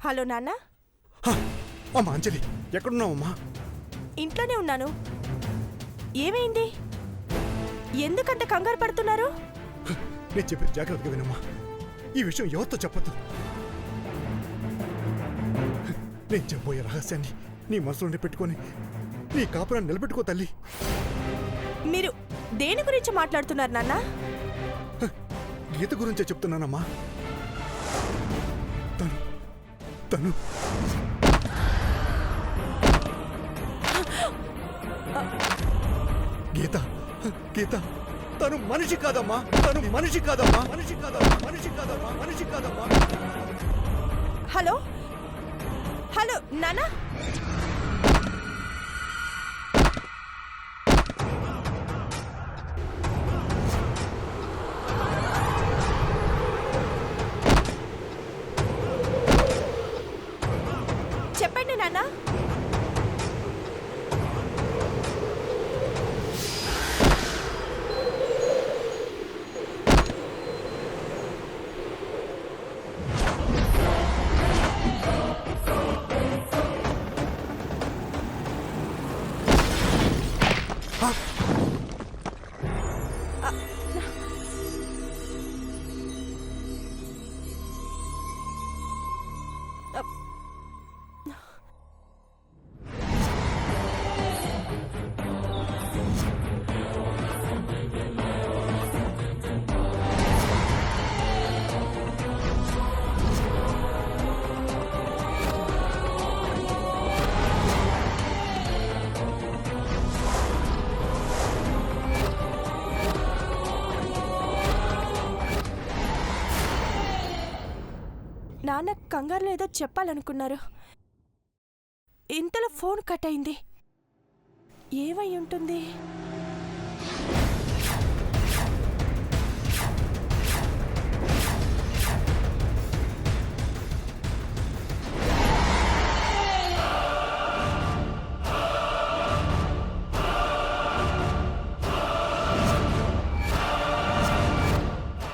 Hello నాన్న. అమ్మా అంజలి, ఎక్కడున్నావమ్మా? ఇంట్లోనే ఉన్నాను. ఏమైంది? ఎందుకంత కంగారు పడుతున్నారు? నేను చెప్పేది జాగ్రత్తగా వినమ్మా. ఈ విషయం ఎవరితో చెప్పొద్దు. నేను చెప్పబోయే రహస్యాన్ని నీ మనసులోనే పెట్టుకొని నీ కాపురాన్ని నిలబెట్టుకో తల్లి. మీరు దేని గురించి మాట్లాడుతున్నారు నాన్న? గీత గురించే చెప్తున్నానమ్మా. తను గీత గీత తను మనిషి కాదమ్మా. తను మనిషి కాదమ్మా. మనిషి కాదమ్మా. మనిషి కాదమ్మా. మనిషి కాదమ్మా. హలో హలో నాన్న. చెప్పండి నాన్న. నాన్న కంగారులో ఏదో చెప్పాలనుకున్నారు. ఇంతలో ఫోన్ కట్ అయింది. ఏమై ఉంటుంది?